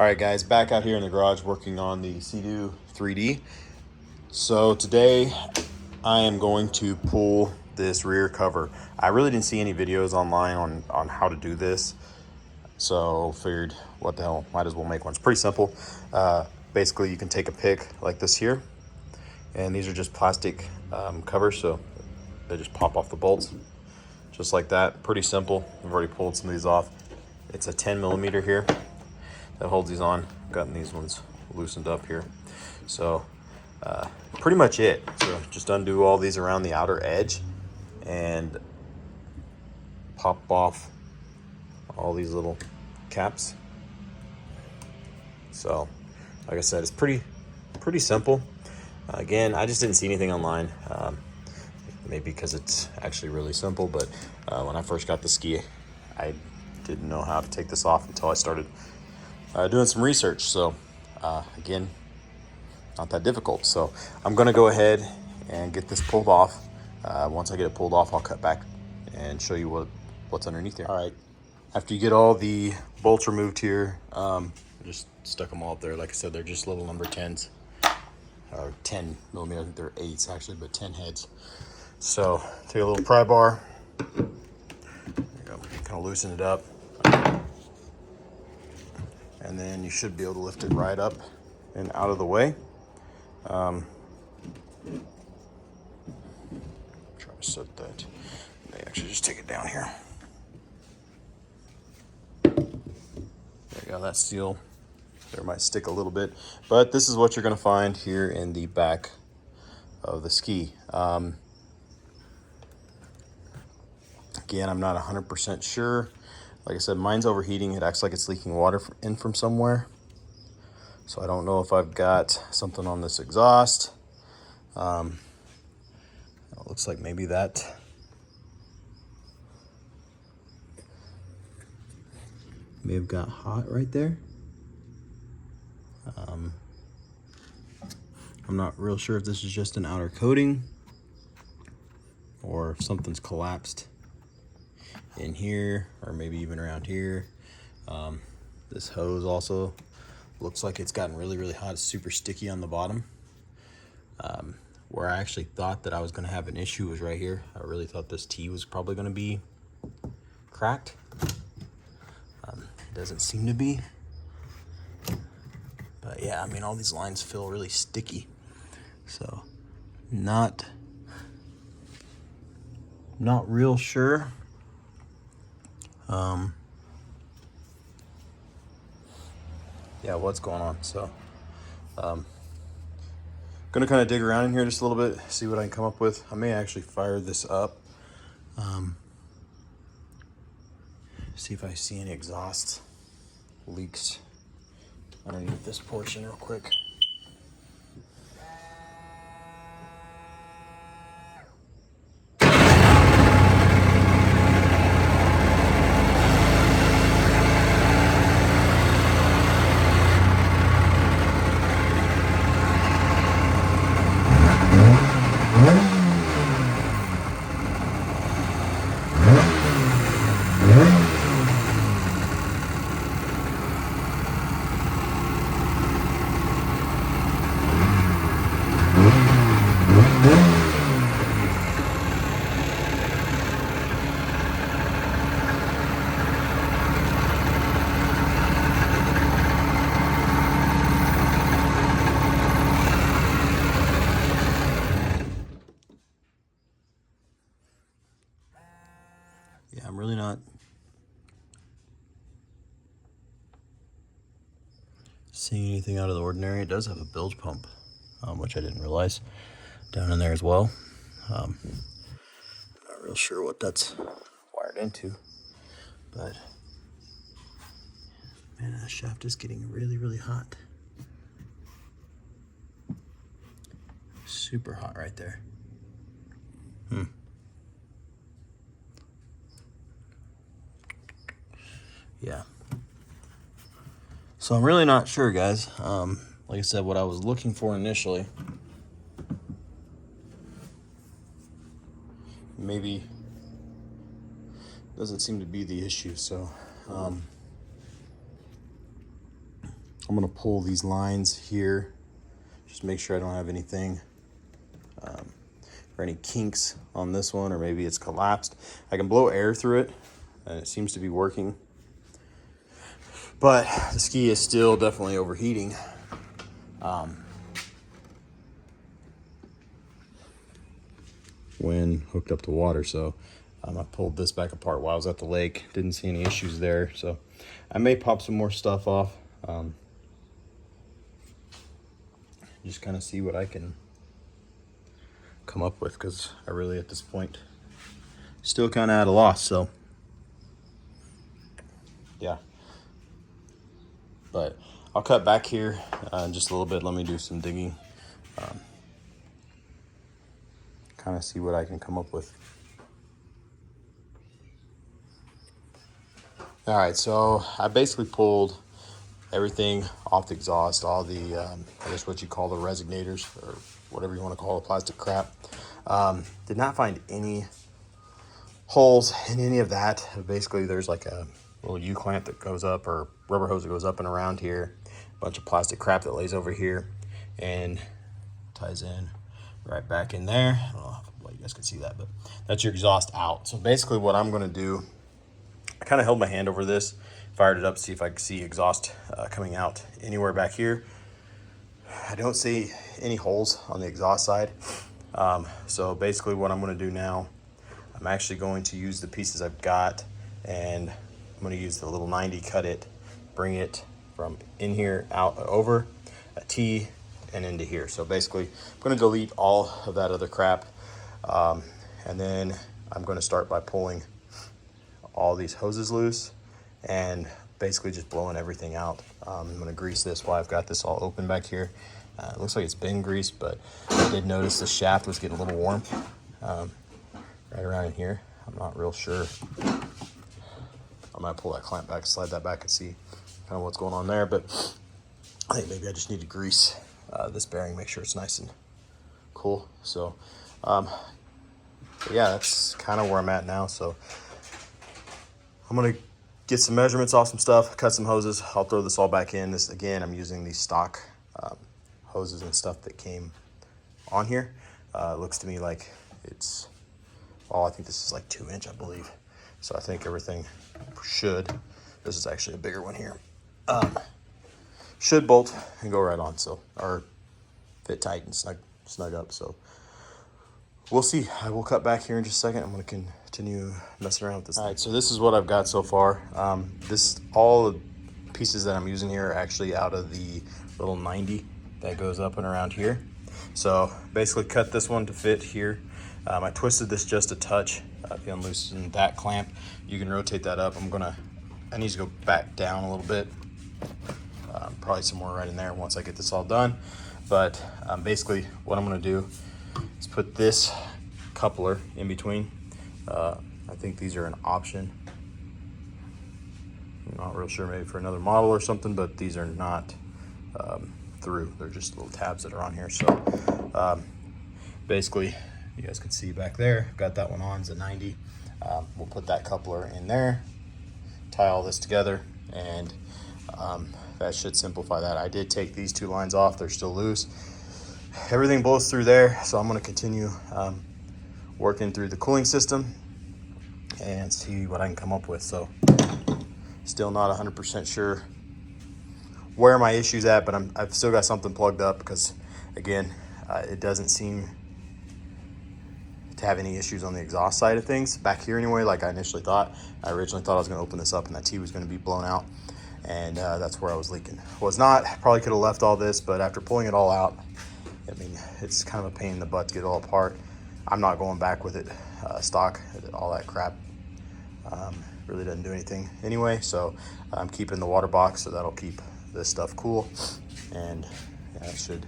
All right, guys, back out here in the garage working on the Seadoo 3D. So today I am going to pull this rear cover. I really didn't see any videos online on how to do this. So figured, what the hell, might as well make one. It's pretty simple. Basically, you can take a pick like this here. And these are just plastic covers, so they just pop off the bolts. Just like that, pretty simple. I've already pulled some of these off. It's a 10 millimeter here that holds these on. I've gotten these ones loosened up here. So pretty much it. So just undo all these around the outer edge and pop off all these little caps. So like I said, it's pretty simple. Again, I just didn't see anything online. Maybe because it's actually really simple, but when I first got the ski, I didn't know how to take this off until I started doing some research. So again, not that difficult. So I'm gonna go ahead and get this pulled off. Once I get it pulled off, I'll cut back and show you what's underneath there. All right, after you get all the bolts removed here, I just stuck them all up there. Like I said, they're just little number 10s, or 10 millimeter. I think they're 8s actually, but 10 heads. So take a little pry bar, there you go, kind of loosen it up, and then you should be able to lift it right up and out of the way. Try to set that. They actually just take it down here. There you go. That seal there might stick a little bit, but this is what you're going to find here in the back of the ski. Again, I'm not 100% sure. Like I said, mine's overheating. It acts like it's leaking water in from somewhere. So I don't know if I've got something on this exhaust. It looks like maybe that may have got hot right there. I'm not real sure if this is just an outer coating or if something's collapsed in here, or maybe even around here. This hose also looks like it's gotten really hot. It's super sticky on the bottom. Where I actually thought that I was going to have an issue was right here. I really thought this T was probably going to be cracked. It doesn't seem to be. But yeah, I mean, all these lines feel really sticky. So not real sure. Yeah, what's going on? So gonna kind of dig around in here just a little bit, see what I can come up with. I may actually fire this up, see if I see any exhaust leaks underneath this portion real quick. Yeah, I'm really not seeing anything out of the ordinary. It does have a bilge pump, which I didn't realize, down in there as well. Not real sure what that's wired into, but man, that shaft is getting really hot. Super hot right there. Yeah. So I'm really not sure, guys. Like I said, what I was looking for initially, maybe doesn't seem to be the issue. So I'm gonna pull these lines here, just make sure I don't have anything or any kinks on this one, or maybe it's collapsed. I can blow air through it and it seems to be working, but the ski is still definitely overheating. When hooked up to water. So I pulled this back apart while I was at the lake. Didn't see any issues there. So I may pop some more stuff off. Just kind of see what I can come up with, because I really at this point still kind of at a loss. So yeah, but I'll cut back here just a little bit. Let me do some digging, kind of see what I can come up with. All right, so I basically pulled everything off the exhaust, all the, I guess what you call the resignators, or whatever you want to call the plastic crap. Did not find any holes in any of that. Basically, there's like a little U-clamp that goes up, or rubber hose that goes up and around here, a bunch of plastic crap that lays over here and ties in right back in there. I don't know if you guys can see that, but that's your exhaust out. So basically what I'm going to do, I kind of held my hand over this, fired it up to see if I could see exhaust coming out anywhere back here. I don't see any holes on the exhaust side. So basically what I'm going to do now, I'm actually going to use the pieces I've got, and I'm going to use the little 90, cut it, bring it from in here out over a T and into here. So basically I'm going to delete all of that other crap, and then I'm going to start by pulling all these hoses loose and basically just blowing everything out. I'm going to grease this while I've got this all open back here. It looks like it's been greased, but I did notice the shaft was getting a little warm right around in here. I'm not real sure. I might pull that clamp back, slide that back, and see kind of what's going on there, but I think maybe I just need to grease this bearing, make sure it's nice and cool. So yeah, that's kind of where I'm at now. So I'm gonna get some measurements off some stuff, cut some hoses. I'll throw this all back in. This, again, I'm using these stock hoses and stuff that came on here. It looks to me like it's, well, I think this is like 2-inch, I believe. So I think everything should, this is actually a bigger one here, should bolt and go right on. So, or fit tight and snug up. So we'll see. I will cut back here in just a second. I'm going to continue messing around with this. All right, so this is what I've got so far. All the pieces that I'm using here are actually out of the little 90 that goes up and around here. So basically cut this one to fit here. I twisted this just a touch. If you unloosen that clamp, you can rotate that up. I need to go back down a little bit. Probably somewhere right in there once I get this all done. But basically what I'm going to do is put this coupler in between. I think these are an option. I'm not real sure, maybe for another model or something, but these are not through. They're just little tabs that are on here. So basically, you guys can see back there, I've got that one on, it's a 90. We'll put that coupler in there, tie all this together, and that should simplify that. I did take these two lines off, they're still loose. Everything blows through there, so I'm gonna continue working through the cooling system and see what I can come up with. So still not 100% sure where my issue's at, but I've still got something plugged up, because again, it doesn't seem to have any issues on the exhaust side of things back here anyway, like I initially thought. I originally thought I was going to open this up and that T was going to be blown out, and that's where I was leaking. Was not. Probably could have left all this, but after pulling it all out, I mean, it's kind of a pain in the butt to get it all apart. I'm not going back with it stock, all that crap. Really doesn't do anything anyway, so I'm keeping the water box, so that'll keep this stuff cool, and yeah, it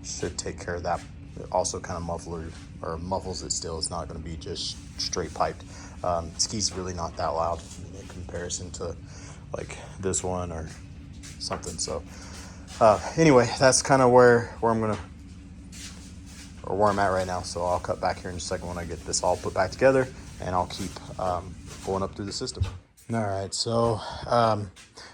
should take care of that. It also kind of muffles it still. It's not going to be just straight piped. Ski's really not that loud in comparison to like this one or something. So anyway, that's kind of where I'm at right now. So I'll cut back here in a second when I get this all put back together, and I'll keep going up through the system. All right, so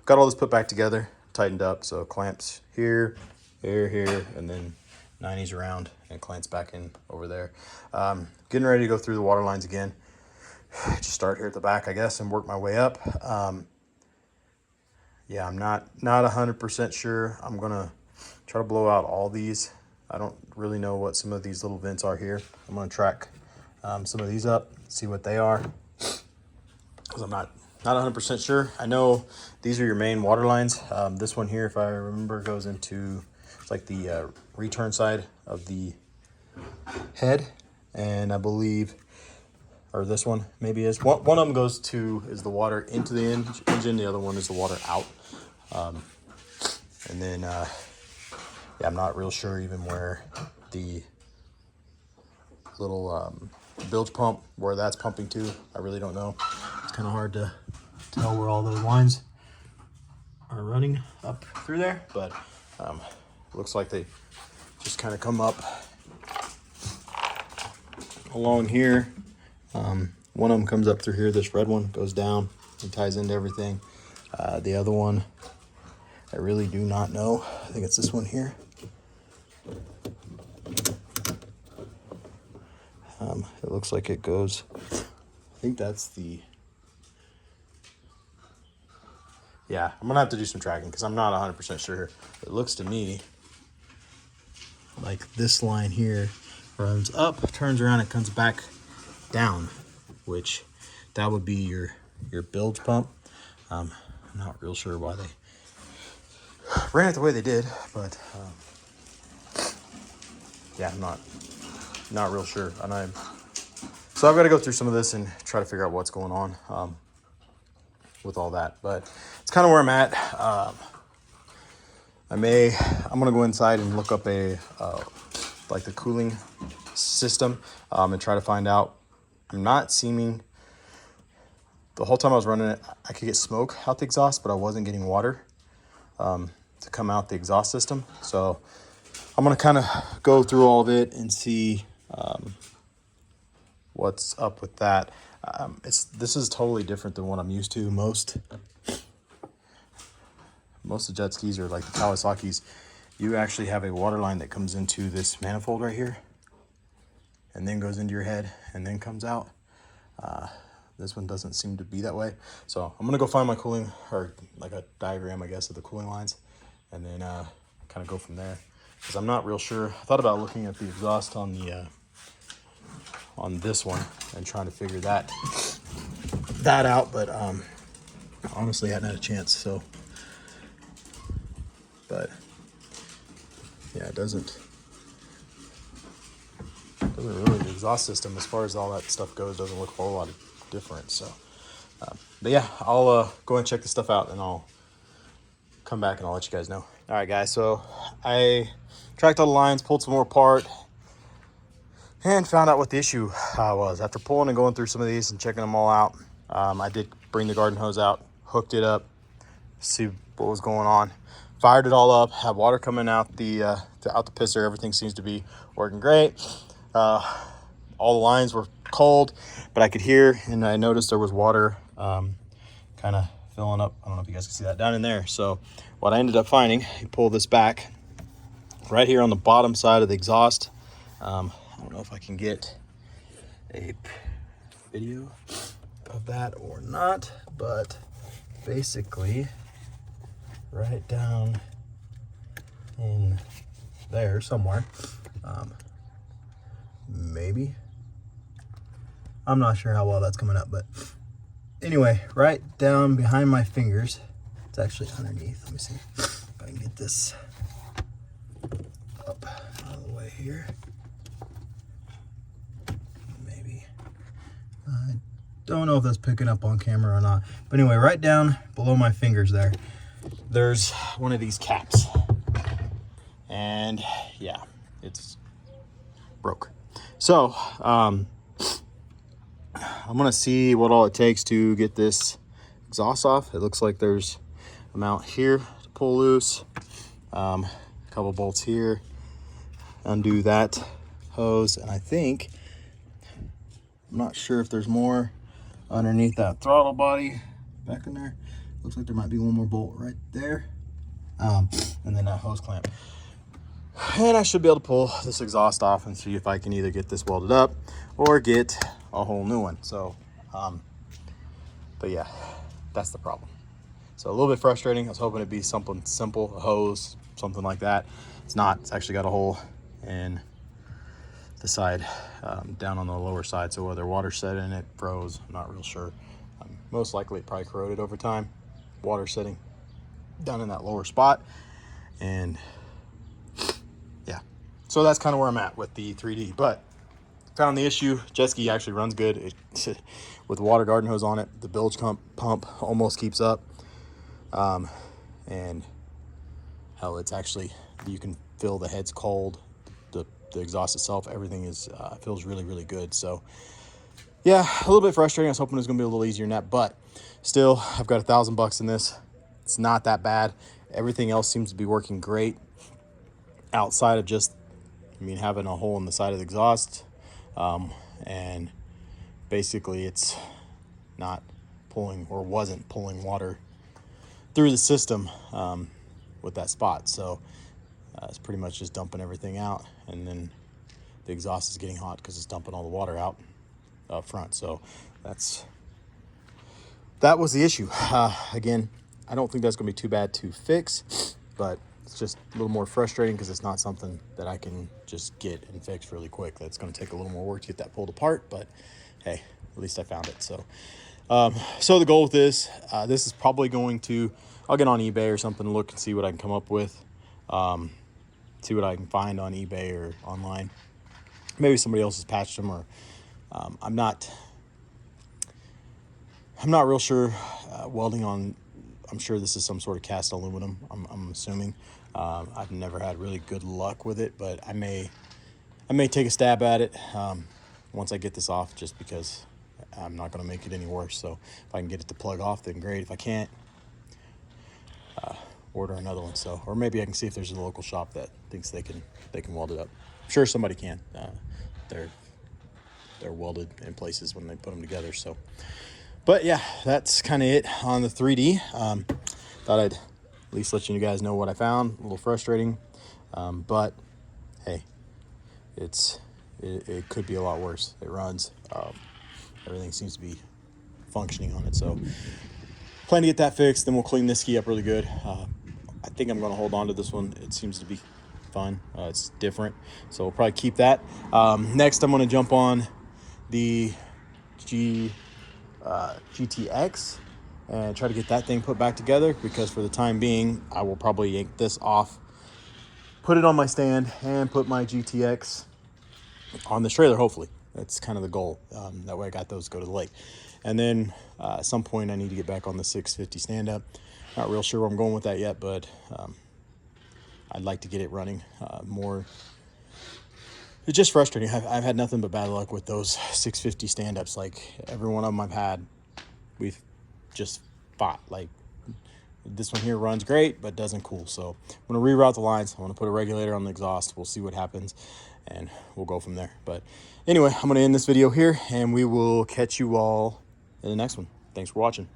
got all this put back together. tightened up. So clamps here, here, and then 90s around and clamps back in over there. Getting ready to go through the water lines again. Just start here at the back, I guess, and work my way up. Yeah, I'm not 100% sure. I'm gonna try to blow out all these. I don't really know what some of these little vents are here. I'm gonna track some of these up, see what they are, because I'm not 100% sure. I know these are your main water lines. This one here, if I remember, goes into, it's like the return side of the head, and I believe, or this one maybe is, one of them goes to, is the water into the engine, the other one is the water out. And then yeah, I'm not real sure even where the little bilge pump, where that's pumping to. I really don't know. It's kind of hard to tell where all those lines are running up through there, but looks like they just kind of come up along here. One of them comes up through here. This red one goes down and ties into everything. The other one, I really do not know. I think it's this one here. It looks like it goes, I think that's the, yeah, I'm gonna have to do some tracking because I'm not 100% sure. It looks to me like this line here runs up, turns around, it comes back down, which that would be your bilge pump. I'm not real sure why they ran it the way they did, but yeah, I'm not real sure. And so I've got to go through some of this and try to figure out what's going on with all that. But it's kind of where I'm at. I'm gonna go inside and look up like the cooling system and try to find out. I'm not seeming, the whole time I was running it, I could get smoke out the exhaust, but I wasn't getting water to come out the exhaust system. So I'm gonna kind of go through all of it and see what's up with that. This is totally different than what I'm used to. Most of the jet skis, or like the Kawasaki's, you actually have a water line that comes into this manifold right here and then goes into your head and then comes out. This one doesn't seem to be that way. So I'm gonna go find my cooling, or like a diagram, I guess, of the cooling lines, and then kind of go from there, because I'm not real sure. I thought about looking at the exhaust on the on this one and trying to figure that out, but honestly I hadn't had a chance. So, but yeah, it doesn't really, the exhaust system, as far as all that stuff goes, doesn't look a whole lot different. So but yeah, I'll go and check this stuff out, and I'll come back and I'll let you guys know. All right guys, so I tracked all the lines, pulled some more apart, and found out what the issue was. After pulling and going through some of these and checking them all out, I did bring the garden hose out, hooked it up, see what was going on, fired it all up, had water coming out the pisser. Everything seems to be working great. All the lines were cold, but I could hear, and I noticed there was water kind of filling up. I don't know if you guys can see that down in there. So what I ended up finding, you pull this back right here on the bottom side of the exhaust. I don't know if I can get a video of that or not, but basically right down in there somewhere, maybe, I'm not sure how well that's coming up, but anyway, right down behind my fingers, it's actually underneath. Let me see if I can get this up out of the way here. I don't know if that's picking up on camera or not, but anyway, right down below my fingers there's one of these caps, and yeah, it's broke. So I'm gonna see what all it takes to get this exhaust off. It looks like there's a mount here to pull loose, a couple bolts here, undo that hose, and I think, I'm not sure if there's more underneath that throttle body back in there. Looks like there might be one more bolt right there. and then that hose clamp. And I should be able to pull this exhaust off and see if I can either get this welded up or get a whole new one. So, but yeah, that's the problem. So a little bit frustrating. I was hoping it'd be something simple, a hose, something like that. It's not. It's actually got a hole in the side, down on the lower side. So whether water set in it, froze, I'm not real sure. Most likely it probably corroded over time. Water setting down in that lower spot. And yeah, so that's kind of where I'm at with the 3D. But found the issue. Jet ski actually runs good. With the water garden hose on it, the bilge pump almost keeps up. And hell, it's actually, you can feel the head's cold, the exhaust itself, everything is feels really, really good. So yeah, a little bit frustrating. I was hoping it was gonna be a little easier than that, but still, I've got $1,000 in this. It's not that bad. Everything else seems to be working great outside of just, I mean, having a hole in the side of the exhaust. And basically it's not pulling, or wasn't pulling water through the system with that spot. So it's pretty much just dumping everything out, and then the exhaust is getting hot because it's dumping all the water out up front. So that was the issue. Again, I don't think that's gonna be too bad to fix, but it's just a little more frustrating because it's not something that I can just get and fix really quick. That's gonna take a little more work to get that pulled apart, but hey, at least I found it. So so the goal with this is probably going to, I'll get on eBay or something, look and see what I can come up with, see what I can find on eBay or online. Maybe somebody else has patched them, or I'm not real sure. Welding on, I'm sure this is some sort of cast aluminum, I'm assuming. I've never had really good luck with it, but I may take a stab at it once I get this off, just because I'm not going to make it any worse. So if I can get it to plug off, then great. If I can't, order another one. So, or maybe I can see if there's a local shop that thinks they can weld it up. I'm sure somebody can. They're welded in places when they put them together. So, but yeah, that's kind of it on the 3D. Thought I'd at least let you guys know what I found. A little frustrating, but hey, it could be a lot worse. It runs. Everything seems to be functioning on it. So plan to get that fixed. Then we'll clean this ski up really good. I think I'm going to hold on to this one. It seems to be fun. It's different. So we'll probably keep that. Next, I'm going to jump on the GTX and try to get that thing put back together, because for the time being, I will probably yank this off, put it on my stand, and put my GTX on this trailer, hopefully. That's kind of the goal. That way I got those to go to the lake. And then at some point I need to get back on the 650 stand-up. Not real sure where I'm going with that yet, but I'd like to get it running more. It's just frustrating. I've had nothing but bad luck with those 650 stand-ups. Like, every one of them I've had, we've just fought. Like, this one here runs great, but doesn't cool. So I'm going to reroute the lines. I want to put a regulator on the exhaust. We'll see what happens, and we'll go from there. But anyway, I'm going to end this video here, and we will catch you all in the next one. Thanks for watching.